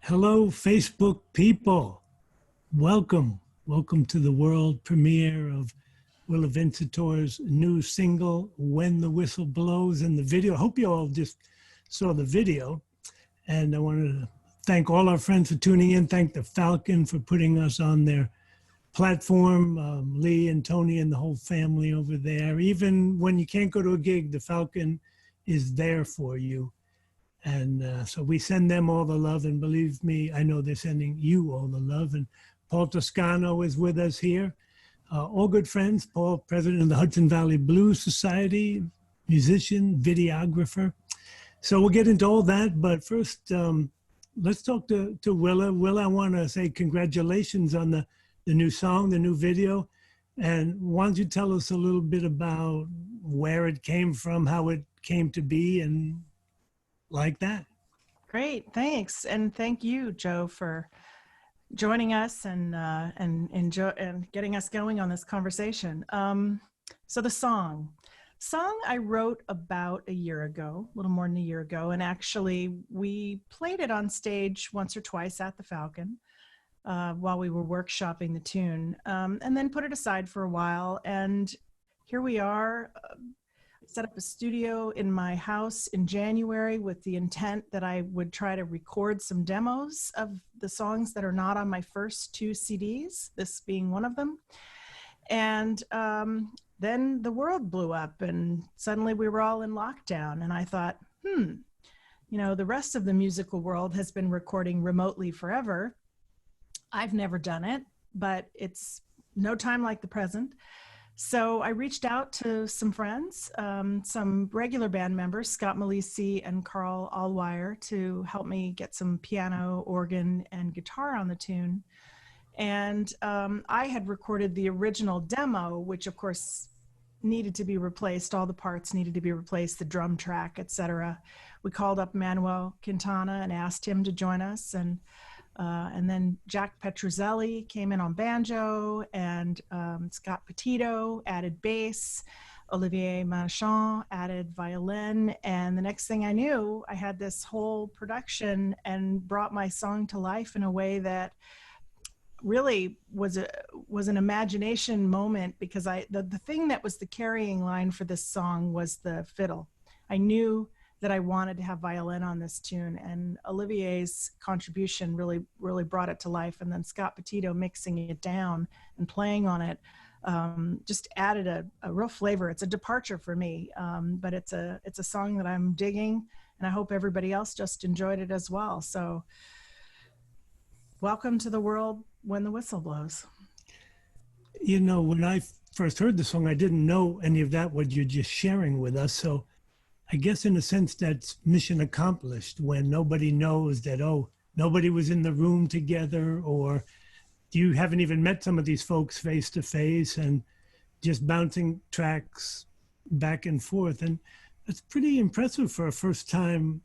Hello, Facebook people. Welcome. Welcome to the world premiere of Willa Vincitore's new single, When the Whistle Blows, and the video. I hope you all just saw the video. And I wanted to thank all our friends for tuning in. Thank the Falcon for putting us on their platform, Lee and Tony and the whole family over there. Even when you can't go to a gig, the Falcon is there for you. And so we send them all the love, and believe me, I know they're sending you all the love. And Paul Toscano is with us here. All good friends. Paul, president of the Hudson Valley Blues Society, musician, videographer. So we'll get into all that, but first, let's talk to Willa. Willa, I want to say congratulations on the new song, the new video. And why don't you tell us a little bit about where it came from, how it came to be, and like that. Great, thanks, and thank you, Joe, for joining us and getting us going on this conversation. So the song I wrote about a year ago, a little more than a year ago, and actually we played it on stage once or twice at the Falcon while we were workshopping the tune, and then put it aside for a while. And here we are. Set up a studio in my house in January with the intent that I would try to record some demos of the songs that are not on my first two CDs, this being one of them. And then the world blew up and suddenly we were all in lockdown. And I thought, you know, the rest of the musical world has been recording remotely forever. I've never done it, but it's no time like the present. So I reached out to some friends, some regular band members, Scott Malisi and Carl Allwire, to help me get some piano, organ, and guitar on the tune. And I had recorded the original demo, which of course needed to be replaced. All the parts needed to be replaced, the drum track, etc. We called up Manuel Quintana and asked him to join us. And then Jack Petruzzelli came in on banjo, and Scott Petito added bass, Olivier Manchon added violin, and the next thing I knew, I had this whole production and brought my song to life in a way that really was an imagination moment, because the thing that was the carrying line for this song was the fiddle. I knew that I wanted to have violin on this tune, and Olivier's contribution really brought it to life. And then Scott Petito mixing it down and playing on it just added a real flavor. It's a departure for me, but it's a song that I'm digging, and I hope everybody else just enjoyed it as well. So welcome to the world when the whistle blows. You know, when I first heard the song, I didn't know any of that, what you're just sharing with us. So I guess in a sense that's mission accomplished, when nobody knows that, oh, nobody was in the room together, or you haven't even met some of these folks face to face, and just bouncing tracks back and forth. And that's pretty impressive for a first time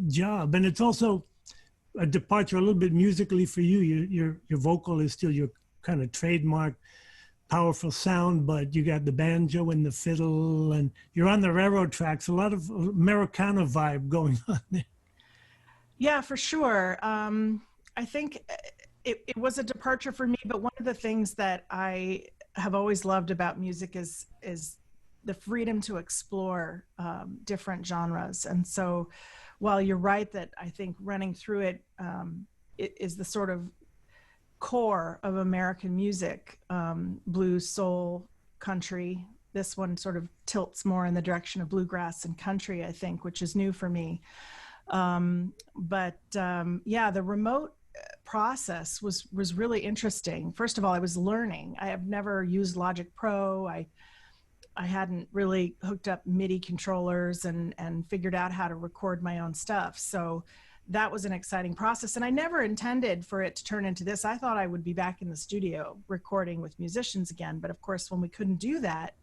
job. And it's also a departure a little bit musically for you. Your vocal is still your kind of trademark powerful sound, but you got the banjo and the fiddle, and you're on the railroad tracks, a lot of Americana vibe going on there. Yeah, for sure. I think it was a departure for me, but one of the things that I have always loved about music is the freedom to explore different genres. And so while you're right that I think running through it is the sort of core of American music, blues, soul, country. This one sort of tilts more in the direction of bluegrass and country, I think, which is new for me. Yeah, the remote process was really interesting. First of all, I was learning. I have never used Logic Pro. I hadn't really hooked up MIDI controllers and figured out how to record my own stuff. So that was an exciting process. And I never intended for it to turn into this. I thought I would be back in the studio recording with musicians again. But of course, when we couldn't do that,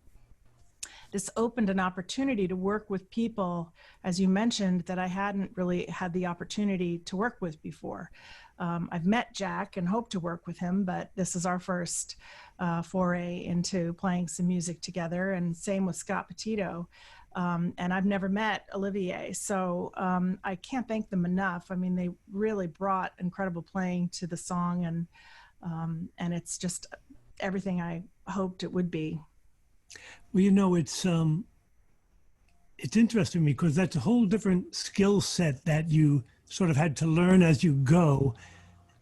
this opened an opportunity to work with people, as you mentioned, that I hadn't really had the opportunity to work with before. I've met Jack and hope to work with him, but this is our first foray into playing some music together, and same with Scott Petito. And I've never met Olivier, so I can't thank them enough. I mean, they really brought incredible playing to the song, and it's just everything I hoped it would be. Well, you know, it's interesting because that's a whole different skill set that you sort of had to learn as you go.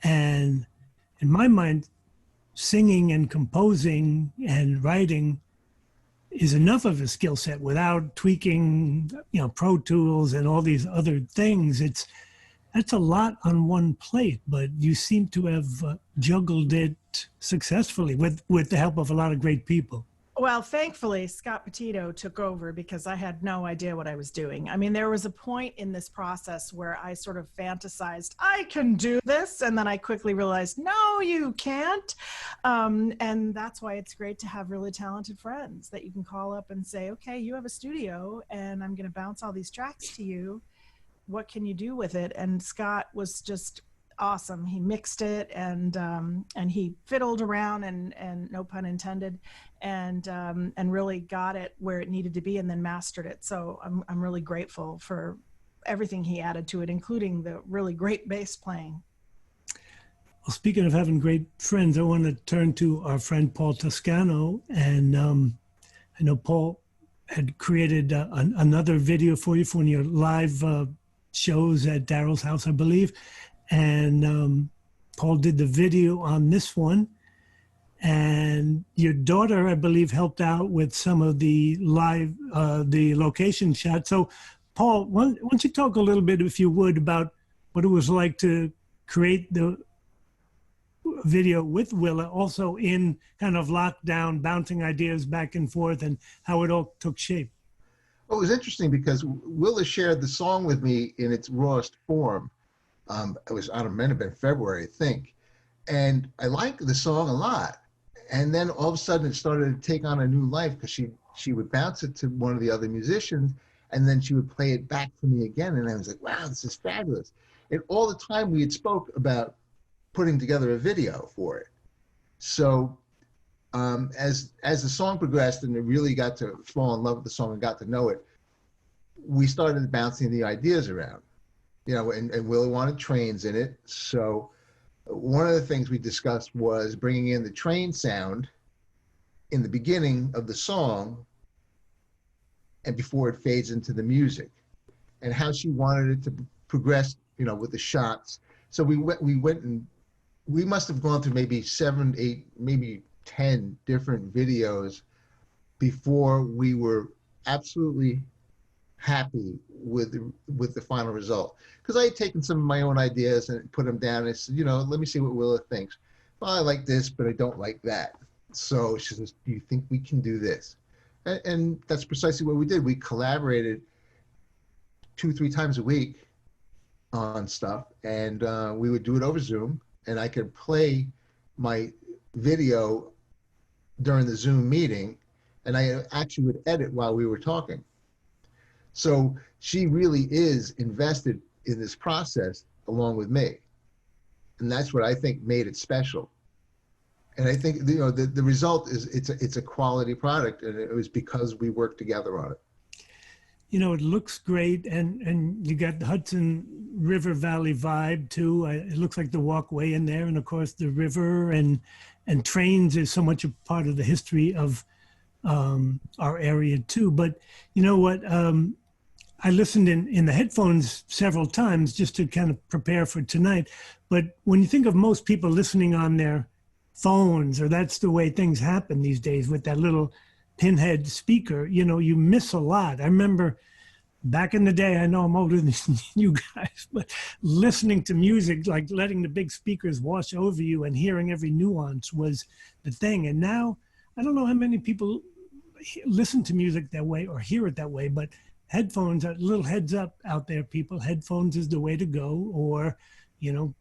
And in my mind, singing and composing and writing is enough of a skill set without tweaking, you know, Pro Tools and all these other things. That's a lot on one plate, but you seem to have juggled it successfully with the help of a lot of great people. Well, thankfully, Scott Petito took over because I had no idea what I was doing. I mean, there was a point in this process where I sort of fantasized, I can do this. And then I quickly realized, no, you can't. And that's why it's great to have really talented friends that you can call up and say, okay, you have a studio and I'm going to bounce all these tracks to you. What can you do with it? And Scott was just awesome. He mixed it and he fiddled around and no pun intended, and really got it where it needed to be and then mastered it. So I'm really grateful for everything he added to it, including the really great bass playing. Well, speaking of having great friends, I want to turn to our friend Paul Toscano, and I know Paul had created another video for you for one of your live shows at Daryl's house, I believe. And Paul did the video on this one. And your daughter, I believe, helped out with some of the live, the location shots. So, Paul, why don't you talk a little bit, if you would, about what it was like to create the video with Willa, also in kind of lockdown, bouncing ideas back and forth, and how it all took shape. Well, it was interesting because Willa shared the song with me in its rawest form. It was, I don't know, it might have been February, I think. And I liked the song a lot. And then all of a sudden it started to take on a new life because she would bounce it to one of the other musicians and then she would play it back for me again. And I was like, wow, this is fabulous. And all the time we had spoke about putting together a video for it. So as the song progressed and it really got to fall in love with the song and got to know it, we started bouncing the ideas around. You know, and Willa wanted trains in it. So one of the things we discussed was bringing in the train sound in the beginning of the song and before it fades into the music, and how she wanted it to progress, you know, with the shots. So we went and we must have gone through maybe 7, 8, maybe 10 different videos before we were absolutely happy with the final result. Because I had taken some of my own ideas and put them down and I said, you know, let me see what Willa thinks. Well, I like this, but I don't like that. So she says, do you think we can do this? And that's precisely what we did. We collaborated 2-3 times a week on stuff, and we would do it over Zoom, and I could play my video during the Zoom meeting, and I actually would edit while we were talking. So she really is invested in this process along with me. And that's what I think made it special. And I think, you know, the result is it's a quality product, and it was because we worked together on it. You know, it looks great, and you got the Hudson River Valley vibe too. It looks like the walkway in there, and of course the river and trains is so much a part of the history of our area too. But you know what? I listened in the headphones several times just to kind of prepare for tonight. But when you think of most people listening on their phones, or that's the way things happen these days with that little pinhead speaker, you know, you miss a lot. I remember back in the day, I know I'm older than you guys, but listening to music, like letting the big speakers wash over you and hearing every nuance was the thing. And now, I don't know how many people listen to music that way or hear it that way, but headphones, a little heads up out there, people, headphones is the way to go, or, you know,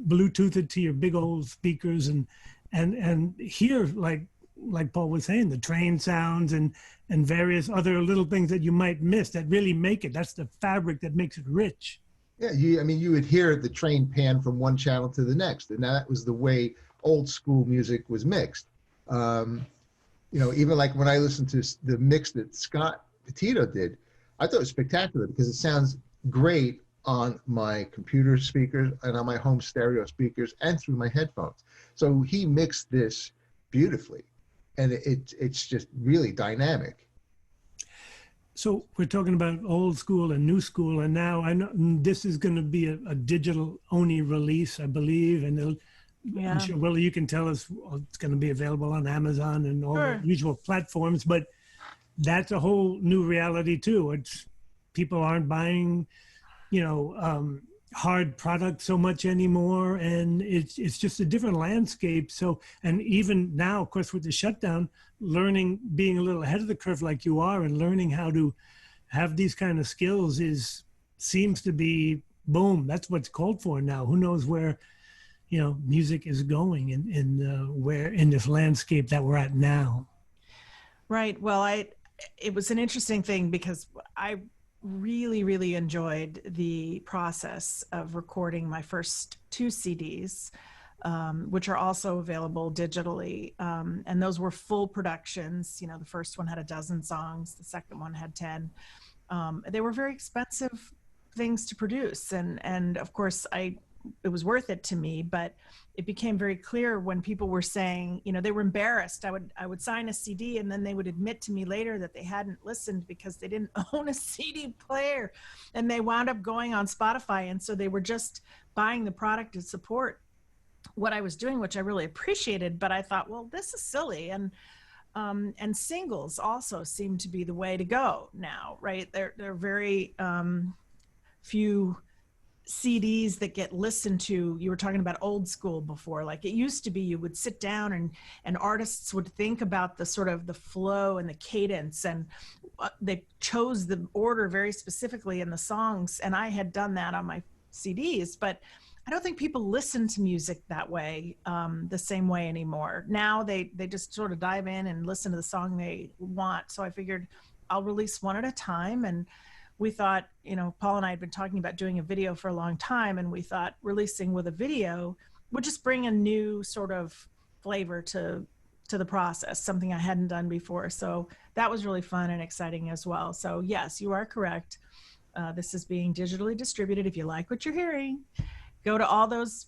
Bluetooth it to your big old speakers and hear, like Paul was saying, the train sounds and various other little things that you might miss that really make it. That's the fabric that makes it rich. Yeah, I mean, you would hear the train pan from one channel to the next, and that was the way old school music was mixed. You know, even like when I listened to the mix that Scott Petito did, I thought it was spectacular because it sounds great on my computer speakers and on my home stereo speakers and through my headphones. So he mixed this beautifully, and it's just really dynamic. So we're talking about old school and new school, and now I know this is going to be a digital only release, I believe, and I'm sure, Willa, you can tell us it's going to be available on Amazon and all the usual platforms, but that's a whole new reality too. It's people aren't buying, hard product so much anymore, and it's just a different landscape. So, and even now, of course, with the shutdown, being a little ahead of the curve like you are, and learning how to have these kind of skills seems to be boom. That's what's called for now. Who knows where music is going where in this landscape that we're at now. Right. Well, it was an interesting thing because I really, really enjoyed the process of recording my first 2 CDs, which are also available digitally. And those were full productions. The first one had 12 songs. The second one had 10. They were very expensive things to produce. And of course, it was worth it to me, but it became very clear when people were saying, they were embarrassed. I would sign a CD and then they would admit to me later that they hadn't listened because they didn't own a CD player, and they wound up going on Spotify. And so they were just buying the product to support what I was doing, which I really appreciated. But I thought, well, this is silly. And singles also seem to be the way to go now, right? There are very few CDs that get listened to. You were talking about old school before. Like it used to be, you would sit down and artists would think about the sort of the flow and the cadence, and they chose the order very specifically in the songs. And I had done that on my CDs, but I don't think people listen to music that way, the same way anymore. Now they just sort of dive in and listen to the song they want. So I figured I'll release one at a time. And we thought, Paul and I had been talking about doing a video for a long time, and we thought releasing with a video would just bring a new sort of flavor to the process, something I hadn't done before. So that was really fun and exciting as well. So yes, you are correct. This is being digitally distributed. If you like what you're hearing, go to all those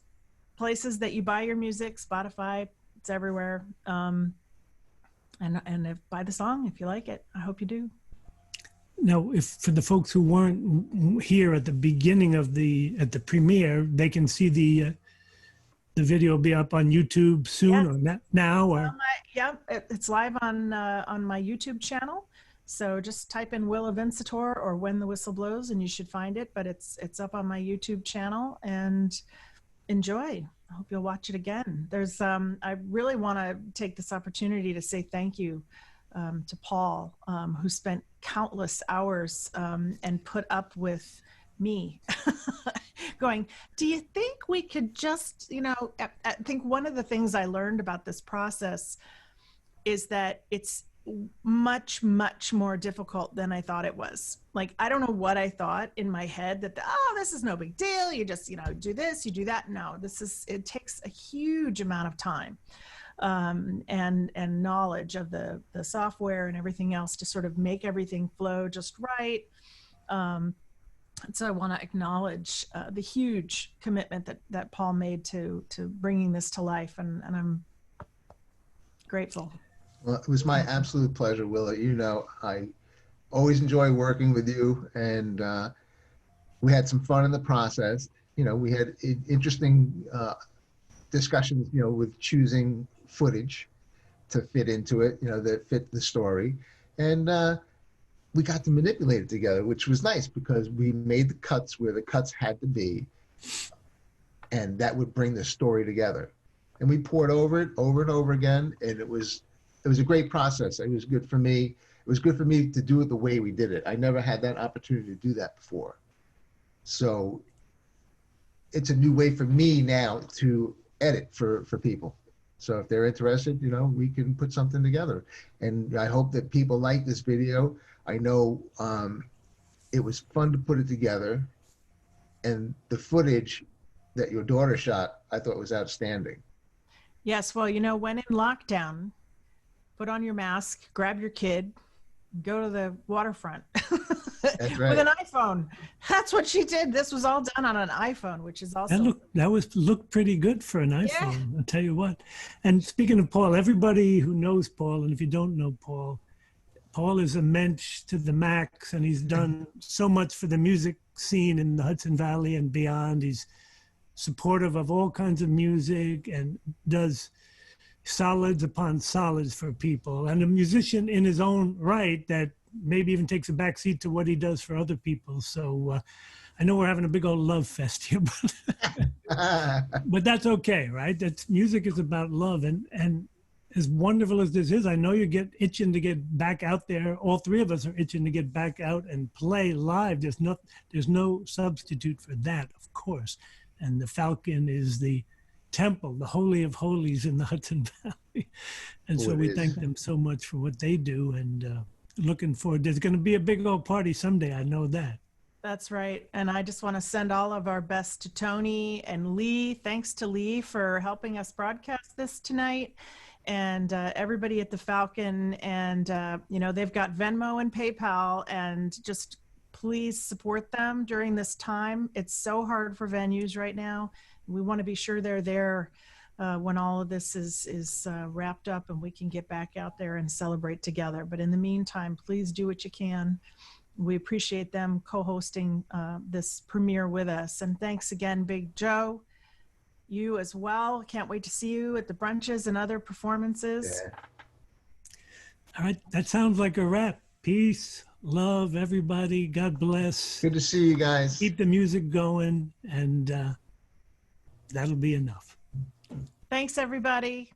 places that you buy your music, Spotify, it's everywhere. And buy the song if you like it. I hope you do. Now, if for the folks who weren't here at the beginning of at the premiere, they can see the video be up on YouTube soon, or now, or it's live on my YouTube channel. So just type in Willa Vincitore or When the Whistle Blows, and you should find it. But it's up on my YouTube channel, and enjoy. I hope you'll watch it again. There's I really want to take this opportunity to say thank you to Paul, who spent countless hours and put up with me going, do you think we could just, I think one of the things I learned about this process is that it's much, much more difficult than I thought it was. Like, I don't know what I thought in my head that, this is no big deal. You just, do this, you do that. No, it takes a huge amount of time. And knowledge of the software and everything else to sort of make everything flow just right. So I want to acknowledge the huge commitment that Paul made to bringing this to life, and I'm grateful. Well, it was my absolute pleasure, Willa. I always enjoy working with you, and we had some fun in the process. We had interesting discussions, with choosing footage to fit into it, that fit the story. And we got to manipulate it together, which was nice because we made the cuts where the cuts had to be, and that would bring the story together. And we poured over it over and over again, and it was a great process. It was good for me. It was good for me to do it the way we did it. I never had that opportunity to do that before. So it's a new way for me now to edit for people. So if they're interested, we can put something together. And I hope that people like this video. I know it was fun to put it together. And the footage that your daughter shot, I thought was outstanding. Yes, well, when in lockdown, put on your mask, grab your kid, go to the waterfront That's right. with an iPhone. That's what she did. This was all done on an iPhone, which is also Looked pretty good for an iPhone. I'll tell you what. And speaking of Paul, everybody who knows Paul, and if you don't know Paul, Paul is a mensch to the max, and he's done so much for the music scene in the Hudson Valley and beyond. He's supportive of all kinds of music and does solids upon solids for people, and a musician in his own right that maybe even takes a backseat to what he does for other people. So I know we're having a big old love fest here, but that's okay, right? That's music is about love, and as wonderful as this is, I know you get itching to get back out there. All three of us are itching to get back out and play live. There's no substitute for that, of course. And the Falcon is the temple, the holy of holies in the Hudson Valley. And so we thank them so much for what they do, and looking forward. There's going to be a big old party someday. I know that. That's right. And I just want to send all of our best to Tony and Lee. Thanks to Lee for helping us broadcast this tonight. And everybody at the Falcon, and they've got Venmo and PayPal, and just please support them during this time. It's so hard for venues right now. We want to be sure they're there when all of this is wrapped up and we can get back out there and celebrate together. But in the meantime, please do what you can. We appreciate them co-hosting this premiere with us. And thanks again, Big Joe. You as well. Can't wait to see you at the brunches and other performances. Yeah. All right. That sounds like a wrap. Peace, love, everybody. God bless. Good to see you guys. Keep the music going, and that'll be enough. Thanks, everybody.